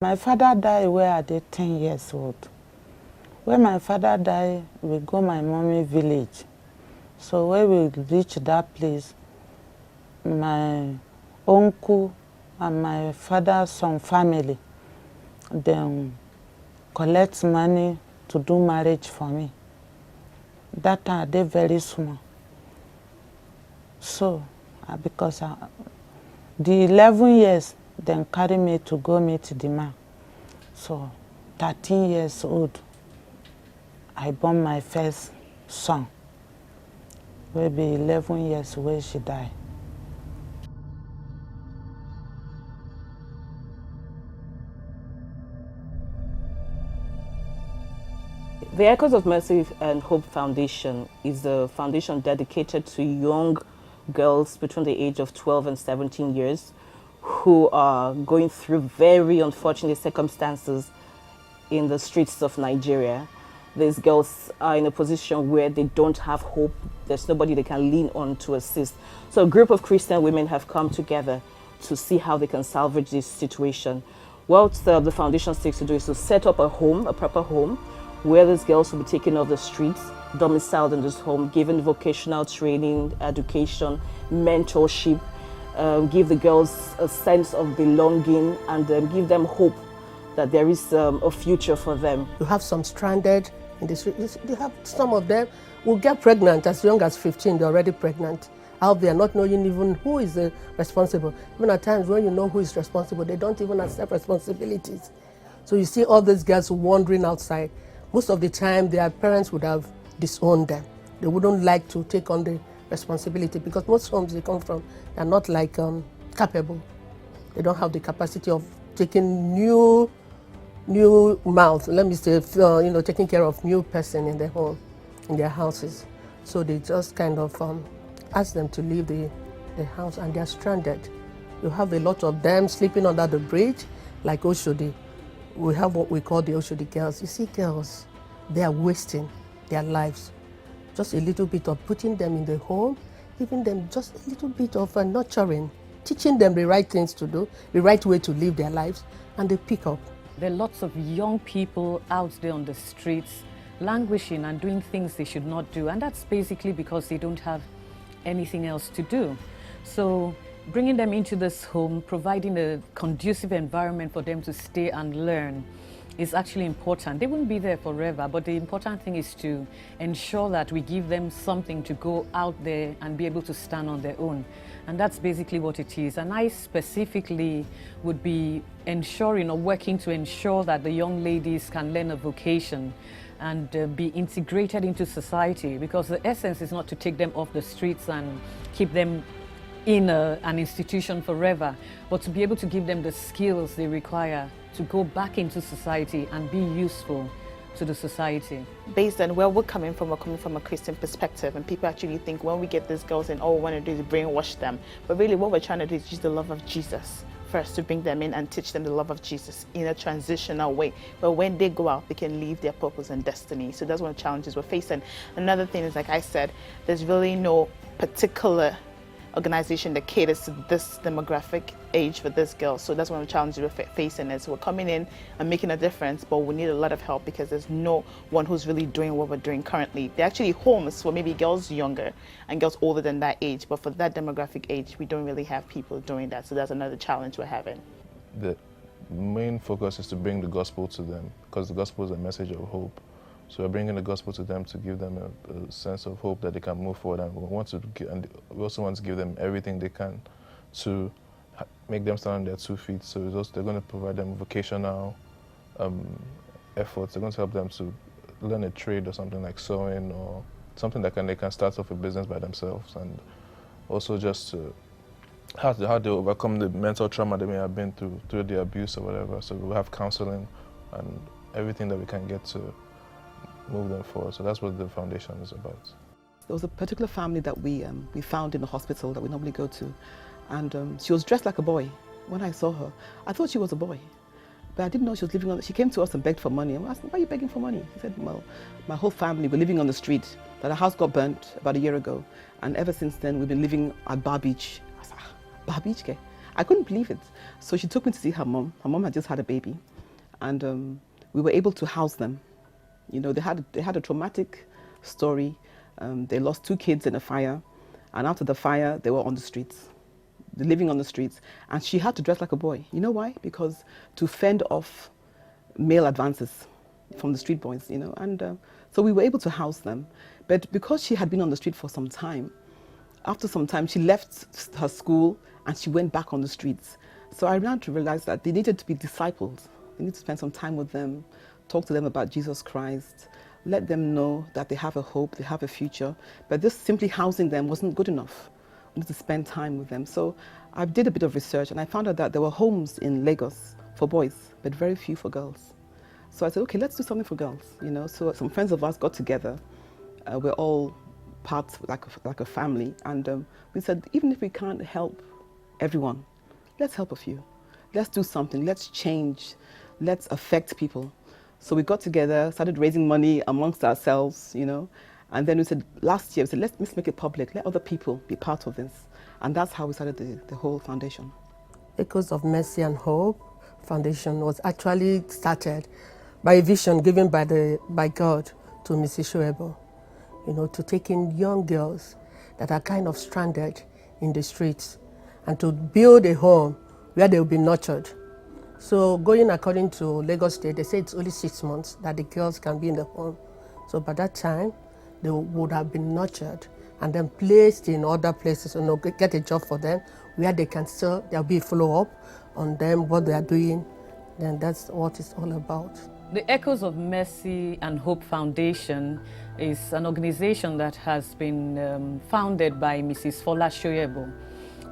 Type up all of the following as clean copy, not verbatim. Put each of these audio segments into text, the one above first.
My father died when I did 10 years old. When my father died, we go my mommy village. So when we reach that place, my uncle and my father's some family, then collect money to do marriage for me. That time they very small. So, because the 11 years, then carry me to go meet the man. So, 13 years old, I born my first son. Will be 11 years when she died. The Echoes of Mercy and Hope Foundation is a foundation dedicated to young girls between the age of 12 and 17 years who are going through very unfortunate circumstances in the streets of Nigeria. These girls are in a position where they don't have hope. There's nobody they can lean on to assist. So a group of Christian women have come together to see how they can salvage this situation. What the foundation seeks to do is to set up a home, a proper home, where these girls will be taken off the streets, domiciled in this home, given vocational training, education, mentorship, give the girls a sense of belonging, and give them hope that there is a future for them. You have some stranded in the street. You have some of them will get pregnant as young as 15. They're already pregnant out there, not knowing even who is responsible. Even at times when you know who is responsible, they don't even accept responsibilities. So you see all these girls wandering outside. Most of the time, their parents would have disowned them. They wouldn't like to take on the responsibility because most homes they come from, they're not like capable. They don't have the capacity of taking new mouth, let me say, taking care of new person in their home, in their houses. So they just kind of ask them to leave the house and they're stranded. You have a lot of them sleeping under the bridge, like Oshodi. We have what we call the Oshodi girls. You see girls, they are wasting their lives. Just a little bit of putting them in the home, giving them just a little bit of nurturing, teaching them the right things to do, the right way to live their lives, and they pick up. There are lots of young people out there on the streets languishing and doing things they should not do, and that's basically because they don't have anything else to do. So bringing them into this home, providing a conducive environment for them to stay and learn is actually important. They wouldn't be there forever, but the important thing is to ensure that we give them something to go out there and be able to stand on their own. And that's basically what it is. And I specifically would be ensuring or working to ensure that the young ladies can learn a vocation and be integrated into society, because the essence is not to take them off the streets and keep them in an institution forever, but to be able to give them the skills they require to go back into society and be useful to the society. Based on where we're coming from a Christian perspective, and people actually think when we get these girls in, all we want to do is brainwash them. But really what we're trying to do is use the love of Jesus first to bring them in and teach them the love of Jesus in a transitional way. But when they go out, they can live their purpose and destiny. So that's one of the challenges we're facing. Another thing is, like I said, there's really no particular organization that caters to this demographic age for this girl. So that's one of the challenges we're facing, is we're coming in and making a difference, but we need a lot of help because there's no one who's really doing what we're doing currently. They're actually homes for maybe girls younger and girls older than that age, but for that demographic age, we don't really have people doing that. So that's another challenge we're having. The main focus is to bring the gospel to them, because the gospel is a message of hope. So we're bringing the gospel to them to give them a sense of hope that they can move forward, and we also want to give them everything they can to make them stand on their 2 feet. So they're going to provide them vocational efforts. They're going to help them to learn a trade or something like sewing or something that they can start off a business by themselves, and also just how they overcome the mental trauma they may have been through the abuse or whatever. So we'll have counseling and everything that we can get to move them forward. So that's what the foundation is about. There was a particular family that we found in the hospital that we normally go to, and she was dressed like a boy. When I saw her, I thought she was a boy, but I didn't know she was living on. She came to us and begged for money. I'm asking, why are you begging for money? She said, well, my whole family were living on the street. That our house got burnt about a year ago, and ever since then we've been living at Bar Beach. I said, Bar Beach, okay? I couldn't believe it. So she took me to see her mom. Her mom had just had a baby, and we were able to house them. You know, they had a traumatic story. They lost 2 kids in a fire, and after the fire, they were on the streets, living on the streets. And she had to dress like a boy. You know why? Because to fend off male advances from the street boys, you know. And so we were able to house them. But because she had been on the street for some time, after some time, she left her school and she went back on the streets. So I began to realize that they needed to be discipled. They need to spend some time with them, talk to them about Jesus Christ, let them know that they have a hope, they have a future. But just simply housing them wasn't good enough. We need to spend time with them. So I did a bit of research and I found out that there were homes in Lagos for boys, but very few for girls. So I said, okay, let's do something for girls, you know. So some friends of ours got together. We're all parts like a family, and we said, even if we can't help everyone, let's help a few. Let's do something. Let's change. Let's affect people. So we got together, started raising money amongst ourselves, you know, and then we said last year, we said let's make it public. Let other people be part of this, and that's how we started the whole foundation. Echoes of Mercy and Hope Foundation was actually started by a vision given by God to Mrs. Shoebo, you know, to take in young girls that are kind of stranded in the streets and to build a home where they will be nurtured. So going according to Lagos State, they say it's only 6 months that the girls can be in the home. So by that time, they would have been nurtured and then placed in other places, you know, get a job for them where they can still, there'll be a follow-up on them, what they are doing. Then that's what it's all about. The Echoes of Mercy and Hope Foundation is an organization that has been founded by Mrs. Fola Shoyebo.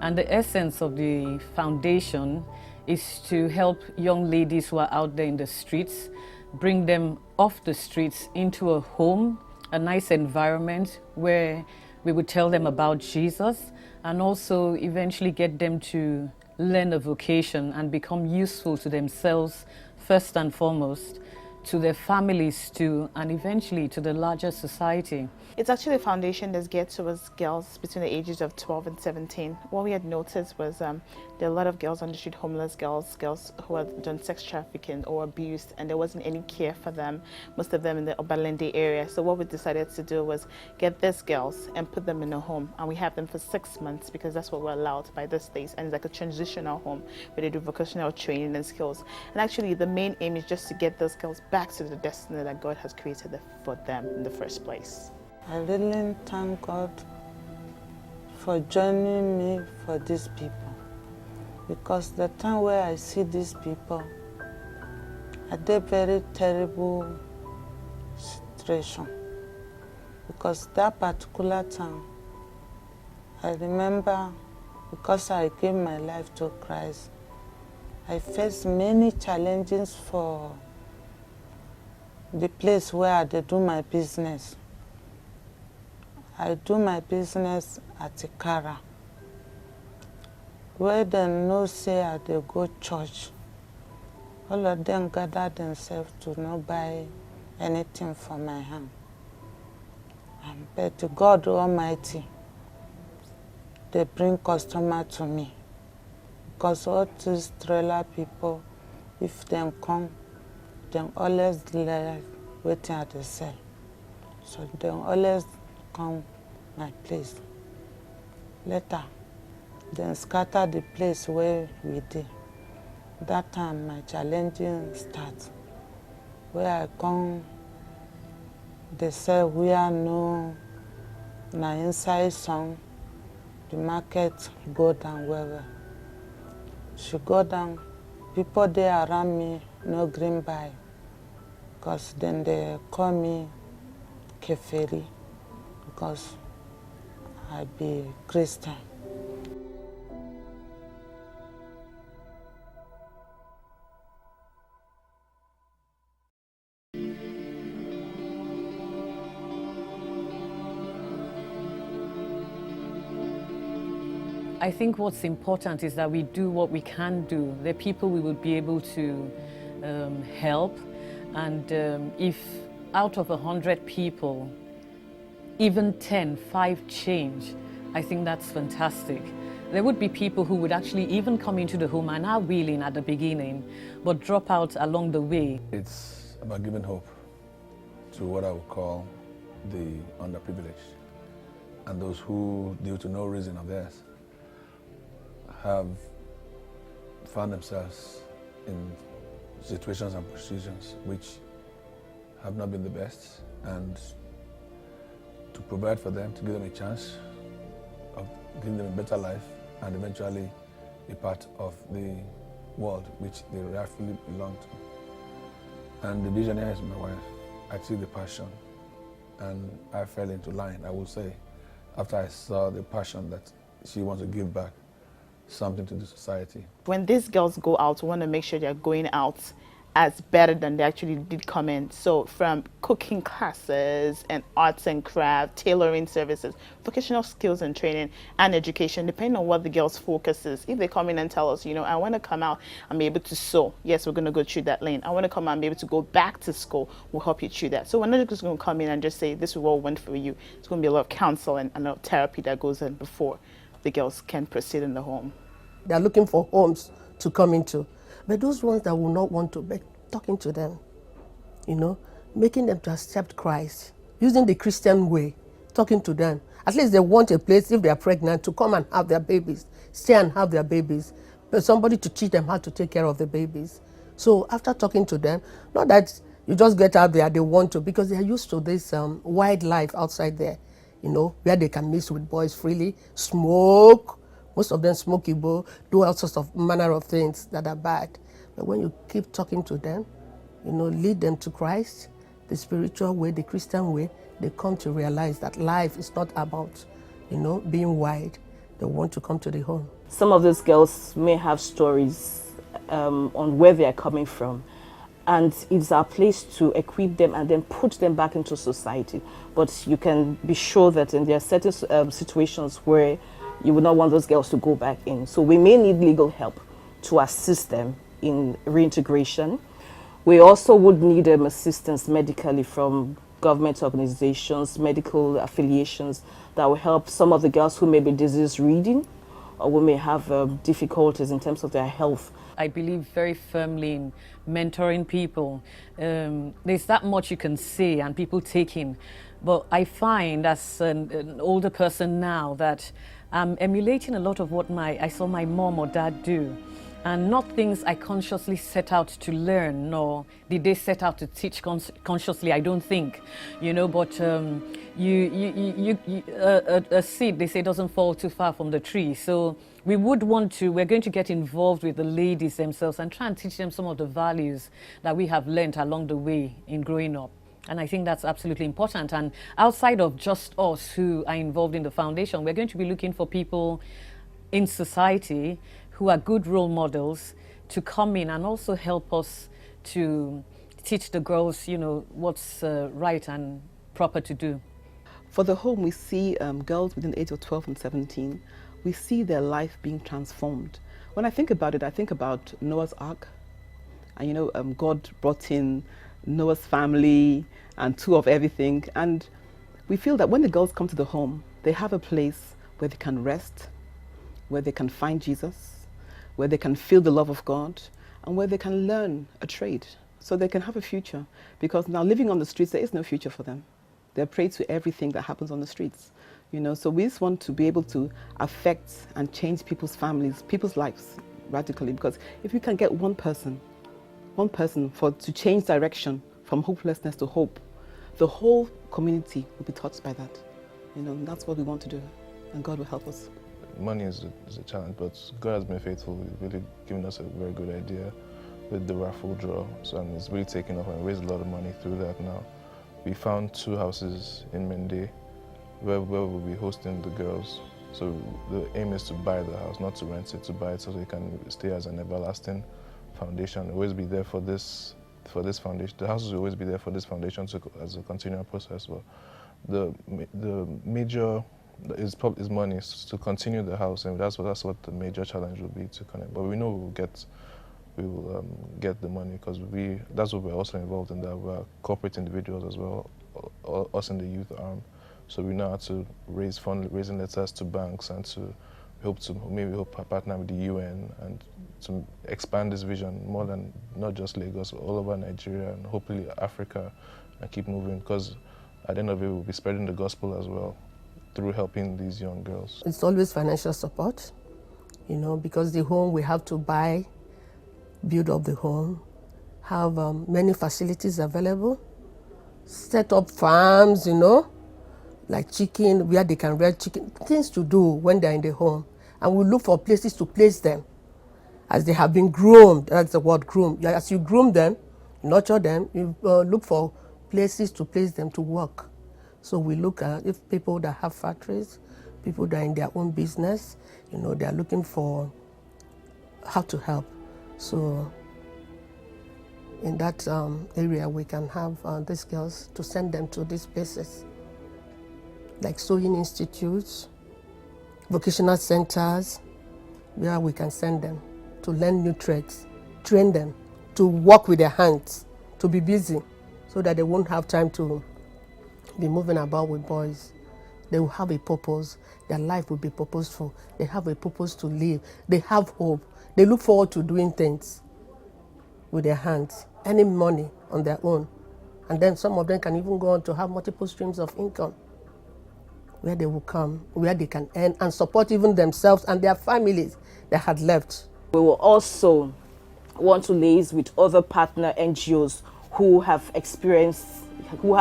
And the essence of the foundation is to help young ladies who are out there in the streets, bring them off the streets into a home, a nice environment where we would tell them about Jesus, and also eventually get them to learn a vocation and become useful to themselves first and foremost, to their families too, and eventually to the larger society. It's actually a foundation that's geared towards girls between the ages of 12 and 17. What we had noticed was there are a lot of girls on the street, homeless girls who had done sex trafficking or abused, and there wasn't any care for them, most of them in the Obalende area. So what we decided to do was get these girls and put them in a home, and we have them for 6 months because that's what we're allowed by the states, and it's like a transitional home where they do vocational training and skills. And actually the main aim is just to get those girls back to the destiny that God has created for them in the first place. I really thank God for joining me for these people, because the time where I see these people, I did very terrible situation, because that particular time, I remember, because I gave my life to Christ, I faced many challenges for the place where I do my business. I do my business at Ikara, where they know say I dey go church. All of them gather themselves to not buy anything for my hand. But God Almighty, they bring customer to me. Because all these trailer people, if they come, they always like waiting at the cell. So they always come my place. Later, then scatter the place where we did. That time my challenging starts. Where I come, they say we are no na inside song, the market go down well. She go down, people there around me no green buy, because then they call me Keferi, because I be Christian. I think what's important is that we do what we can do. The people we will be able to help, and if out of 100 people, even 5 change, I think that's fantastic. there would be people who would actually even come into the home and are willing at the beginning, but drop out along the way. It's about giving hope to what I would call the underprivileged and those who, due to no reason of theirs, have found themselves in situations and positions which have not been the best, and to provide for them, to give them a chance of giving them a better life and eventually a part of the world which they rightfully belong to. And the visionary is my wife. I see the passion and I fell into line, I will say, after I saw the passion that she wants to give back something to the society. When these girls go out, we want to make sure they're going out as better than they actually did come in. So from cooking classes and arts and craft, tailoring services, vocational skills and training and education, depending on what the girls' focus is. If they come in and tell us, you know, I want to come out and be able to sew, yes, we're going to go through that lane. I want to come out and be able to go back to school, we'll help you through that. So we're not just going to come in and just say, this is what we want for you. It's going to be a lot of counsel and a lot of therapy that goes in before the girls can proceed in the home. They're looking for homes to come into. But those ones that will not want to, be talking to them, you know, making them to accept Christ, using the Christian way, talking to them. At least they want a place, if they are pregnant, to come and have their babies, stay and have their babies, but somebody to teach them how to take care of the babies. So after talking to them, not that you just get out there, they want to, because they are used to this wide life outside there, you know, where they can mix with boys freely, smoke. Most of them smoke Igbo, do all sorts of manner of things that are bad. But when you keep talking to them, you know, lead them to Christ, the spiritual way, the Christian way, they come to realize that life is not about, you know, being wide. They want to come to the home. Some of these girls may have stories on where they are coming from. And it's our place to equip them and then put them back into society. But you can be sure that there are certain situations where you would not want those girls to go back in. So we may need legal help to assist them in reintegration. We also would need assistance medically from government organizations, medical affiliations that will help some of the girls who may be disease reading or who may have difficulties in terms of their health. I believe very firmly in mentoring people. There's that much you can say and people take in. But I find as an older person now that I'm emulating a lot of what I saw my mom or dad do. And not things I consciously set out to learn, nor did they set out to teach consciously, I don't think. You know, but a seed, they say, doesn't fall too far from the tree. So we're going to get involved with the ladies themselves and try and teach them some of the values that we have learned along the way in growing up. And I think that's absolutely important. And outside of just us who are involved in the foundation, we're going to be looking for people in society who are good role models to come in and also help us to teach the girls, you know, what's right and proper to do. For the home, we see girls within the age of 12 and 17. We see their life being transformed. When I think about it, I think about Noah's Ark. And you know, God brought in Noah's family and two of everything. And we feel that when the girls come to the home, they have a place where they can rest, where they can find Jesus, where they can feel the love of God, and where they can learn a trade so they can have a future. Because now living on the streets, there is no future for them. They're prey to everything that happens on the streets. You know, so we just want to be able to affect and change people's families, people's lives radically. Because if you can get one person to change direction from hopelessness to hope, the whole community will be touched by that. You know, and that's what we want to do, and God will help us. Money is a challenge, but God has been faithful. He's really given us a very good idea with the raffle draw. So and it's really taken off and raised a lot of money through that now. We found 2 houses in Mende where we'll be hosting the girls. So the aim is to buy the house, not to rent it, to buy it so it can stay as an everlasting foundation. Always be there for this foundation. The houses will always be there for this foundation as a continual process. But the major is money to continue the house, and that's what the major challenge will be to connect. But we know we will get the money because that's what we're also involved in. That we're corporate individuals as well, us in the youth arm. So we know how to raise fundraising letters to banks and to hope to maybe partner with the UN and to expand this vision more than not just Lagos, but all over Nigeria and hopefully Africa, and keep moving, because at the end of it, we'll be spreading the gospel as well through helping these young girls. It's always financial support, because the home we have to buy, build up the home, have many facilities available, set up farms, like chicken, where they can rear chicken, things to do when they're in the home. And we look for places to place them as they have been groomed. That's the word, groom. As you groom them, nurture them, you look for places to place them to work. So we look at if people that have factories, people that are in their own business, they are looking for how to help. So in that area, we can have these girls to send them to these places, like sewing institutes, vocational centers, where we can send them to learn new trades, train them to work with their hands, to be busy, so that they won't have time to be moving about with boys. They will have a purpose. Their life will be purposeful. They have a purpose to live. They have hope. They look forward to doing things with their hands, earning money on their own. And then some of them can even go on to have multiple streams of income, where they will come, where they can earn and support even themselves and their families that had left. We will also want to liaise with other partner NGOs who have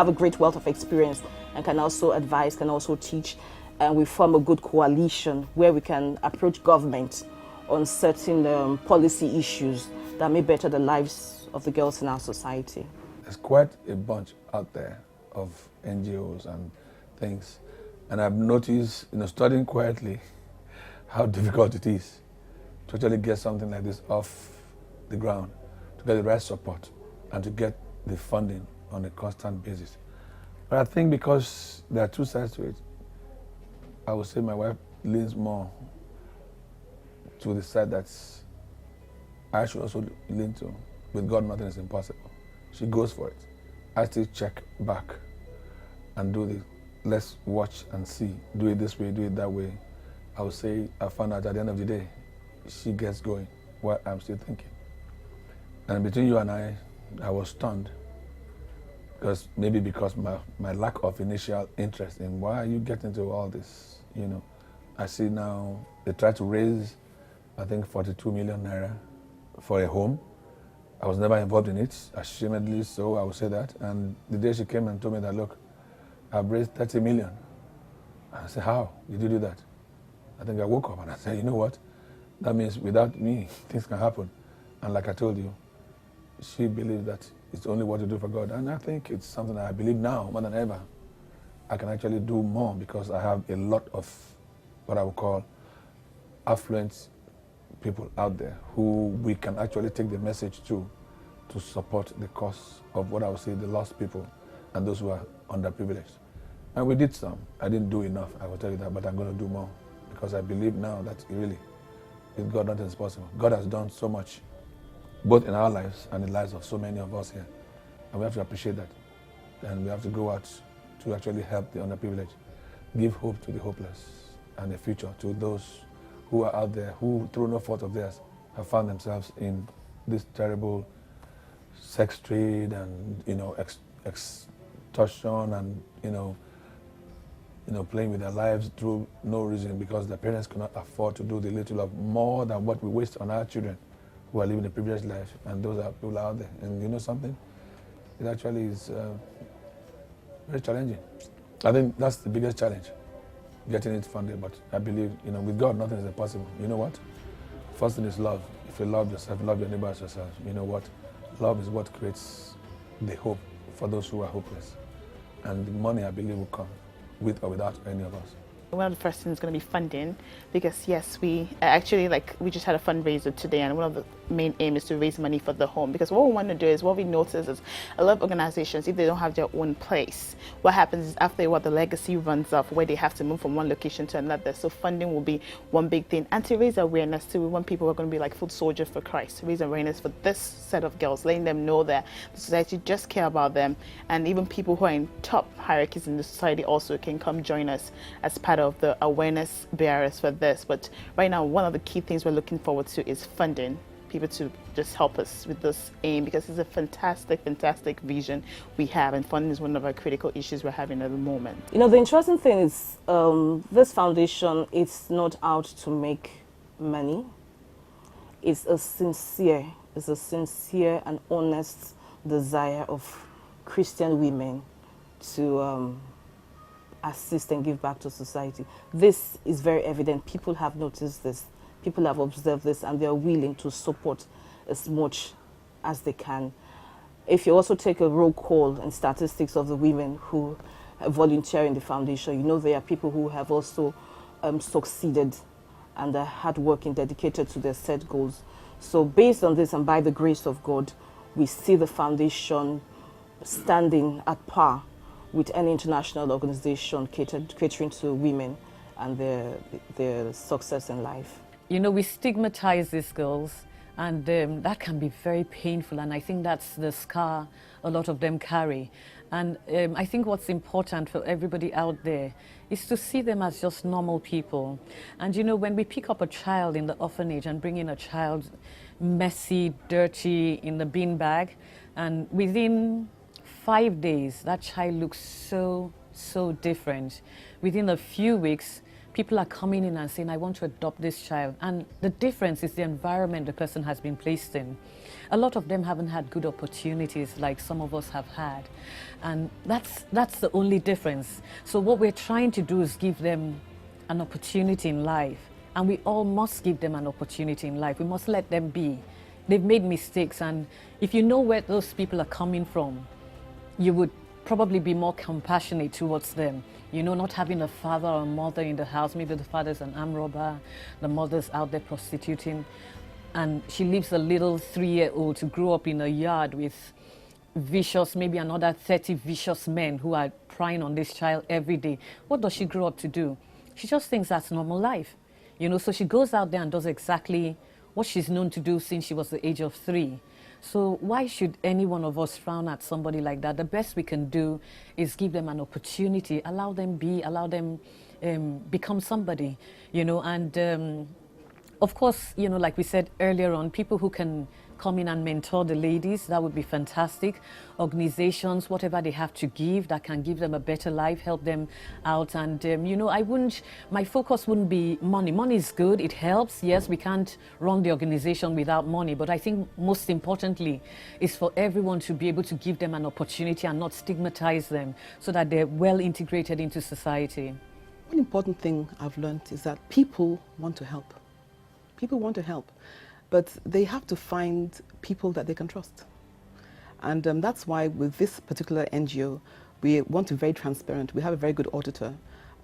a great wealth of experience and can also advise, can also teach, and we form a good coalition where we can approach government on certain policy issues that may better the lives of the girls in our society. There's quite a bunch out there of NGOs and things, and I've noticed, studying quietly, how difficult it is to actually get something like this off the ground, to get the right support, and to get the funding on a constant basis. But I think because there are two sides to it, I would say my wife leans more to the side that I should also lean to. With God, nothing is impossible. She goes for it. I still check back and do the let's watch and see. Do it this way, do it that way. I would say I found out at the end of the day, she gets going while I'm still thinking. And between you and I was stunned. Because my lack of initial interest in why are you getting into all this, I see now they try to raise, I think 42 million naira for a home. I was never involved in it, ashamedly so, I would say that. And the day she came and told me that, look, I've raised 30 million. I said, how did you do that? I think I woke up and I said, you know what? That means without me, things can happen. And like I told you, she believes that it's only what to do for God. And I think it's something that I believe now more than ever. I can actually do more because I have a lot of what I would call affluent people out there who we can actually take the message to support the cause of what I would say the lost people and those who are underprivileged. And we did some. I didn't do enough, I will tell you that, but I'm going to do more because I believe now that really, with God, nothing is possible. God has done so much, both in our lives and in the lives of so many of us here. And we have to appreciate that. And we have to go out to actually help the underprivileged, give hope to the hopeless and a future to those who are out there who, through no fault of theirs, have found themselves in this terrible sex trade and, extortion and, playing with their lives through no reason because their parents cannot afford to do the little of more than what we waste on our children who are living a privileged life, and those are people out there. And you know something? It actually is very challenging. I think that's the biggest challenge, getting it funded. But I believe, with God, nothing is impossible. You know what? First thing is love. If you love yourself, love your neighbor as yourself. You know what? Love is what creates the hope for those who are hopeless. And the money, I believe, will come with or without any of us. One of the first things is going to be funding, because yes, we actually, we just had a fundraiser today, and one of the main aim is to raise money for the home, because what we want to do is, what we notice is a lot of organizations, if they don't have their own place, what happens is after a while the legacy runs off where they have to move from one location to another. So funding will be one big thing, and to raise awareness too. We want people who are going to be like foot soldiers for Christ, raise awareness for this set of girls, letting them know that the society just care about them, and even people who are in top hierarchies in the society also can come join us as part of of the awareness bearers for this. But right now, one of the key things we're looking forward to is funding people to just help us with this aim, because it's a fantastic, fantastic vision we have, and funding is one of our critical issues we're having at the moment. You know, the interesting thing is this foundation is not out to make money. It's a sincere and honest desire of Christian women to assist and give back to society. This is very evident. People have noticed this. People have observed this, and they are willing to support as much as they can. If you also take a roll call and statistics of the women who volunteer in the foundation, you know there are people who have also succeeded and are hardworking, dedicated to their set goals. So based on this and by the grace of God, we see the foundation standing at par with any international organization catering to women and their success in life. You know, we stigmatize these girls, and that can be very painful, and I think that's the scar a lot of them carry. And I think what's important for everybody out there is to see them as just normal people. And you know, when we pick up a child in the orphanage and bring in a child messy, dirty, in the bean bag, and within 5 days, that child looks so different. Within a few weeks, people are coming in and saying, I want to adopt this child. And the difference is the environment the person has been placed in. A lot of them haven't had good opportunities like some of us have had. And that's the only difference. So what we're trying to do is give them an opportunity in life. And we all must give them an opportunity in life. We must let them be. They've made mistakes, and if you know where those people are coming from, you would probably be more compassionate towards them. You know, not having a father or a mother in the house. Maybe the father's an armed robber, the mother's out there prostituting, and she leaves a little 3-year-old to grow up in a yard with vicious, maybe another 30 vicious men who are prying on this child every day. What does she grow up to do? She just thinks that's normal life. You know, so she goes out there and does exactly what she's known to do since she was the age of 3. So why should any one of us frown at somebody like that? The best we can do is give them an opportunity, allow them be, allow them become somebody, you know. And of course, you know, like we said earlier on, people who can come in and mentor the ladies, that would be fantastic. Organizations, whatever they have to give, that can give them a better life, help them out. And, you know, my focus wouldn't be money. Money is good, it helps. Yes, we can't run the organization without money, but I think most importantly is for everyone to be able to give them an opportunity and not stigmatize them so that they're well integrated into society. One important thing I've learned is that people want to help. People want to help. But they have to find people that they can trust. And that's why with this particular NGO, we want to be very transparent. We have a very good auditor,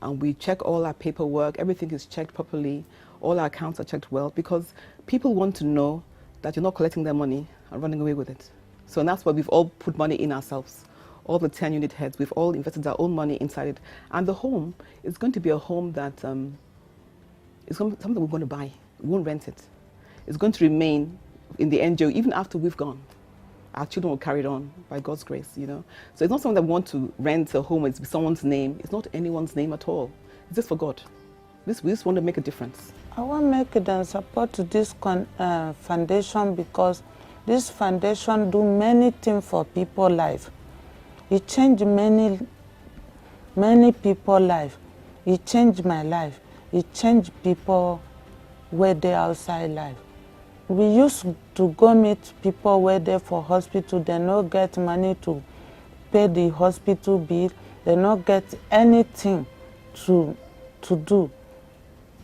and we check all our paperwork. Everything is checked properly. All our accounts are checked well, because people want to know that you're not collecting their money and running away with it. So that's why we've all put money in ourselves. All the 10 unit heads, we've all invested our own money inside it. And the home is going to be a home that is something we're going to buy. We won't rent it. It's going to remain in the NGO even after we've gone. Our children will carry it on by God's grace, you know. So it's not something that we want to rent a home, it's someone's name. It's not anyone's name at all. It's just for God. We just want to make a difference. I want to make them support this foundation, because this foundation do many things for people's life. It changed many people's life. It changed my life. It changed people where they outside life. We used to go meet people where they for hospital, they not get money to pay the hospital bill, they not get anything to do.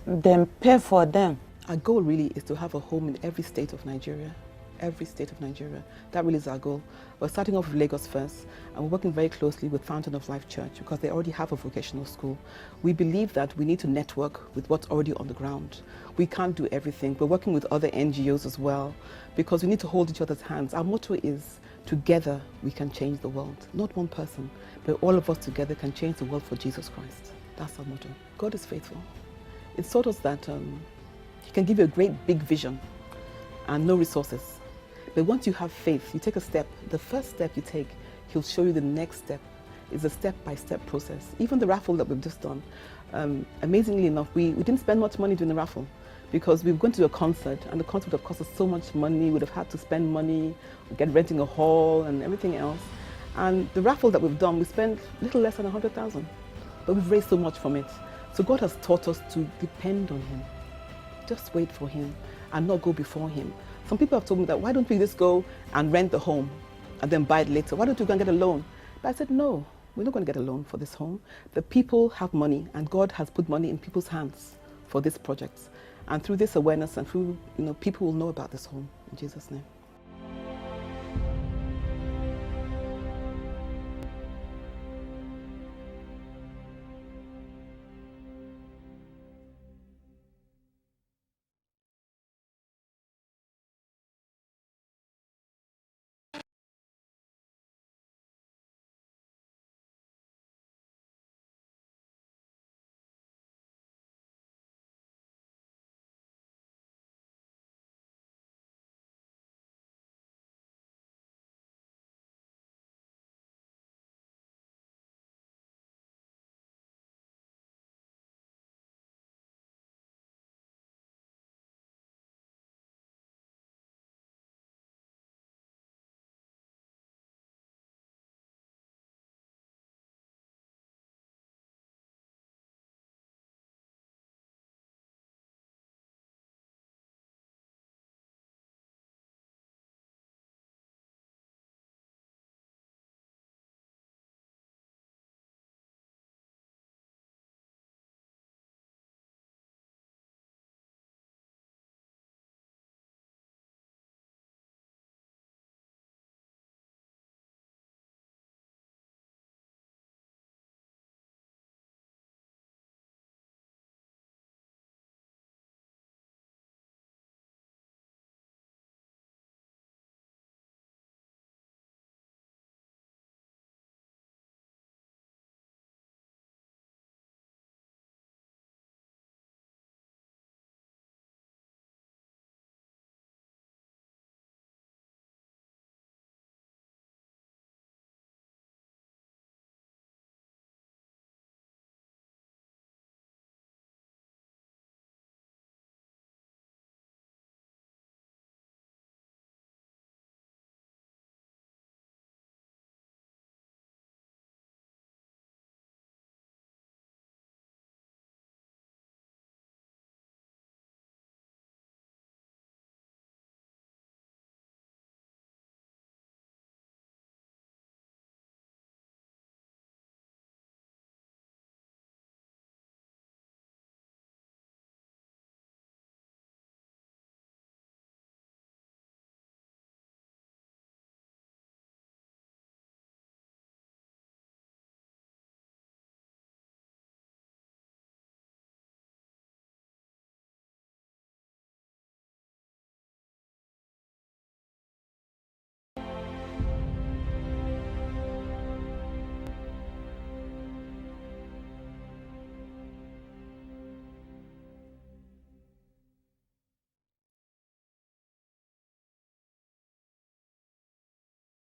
Then pay for them. Our goal really is to have a home in every state of Nigeria. Every state of Nigeria. That really is our goal. We're starting off with Lagos first, and we're working very closely with Fountain of Life Church because they already have a vocational school. We believe that we need to network with what's already on the ground. We can't do everything. We're working with other NGOs as well because we need to hold each other's hands. Our motto is, together we can change the world. Not one person, but all of us together can change the world for Jesus Christ. That's our motto. God is faithful. It's taught us that He can give you a great big vision and no resources. But once you have faith, you take a step. The first step you take, He'll show you the next step. It's a step-by-step process. Even the raffle that we've just done, Amazingly enough, we didn't spend much money doing the raffle, because we were going to do a concert, and the concert would have cost us so much money. We would have had to spend money, renting a hall and everything else. And the raffle that we've done, we spent a little less than 100,000, but we've raised so much from it. So God has taught us to depend on Him. Just wait for Him and not go before Him. Some people have told me that, why don't we just go and rent the home and then buy it later? Why don't we go and get a loan? But I said, no, we're not going to get a loan for this home. The people have money, and God has put money in people's hands for this project. And through this awareness and through, people will know about this home. In Jesus' name.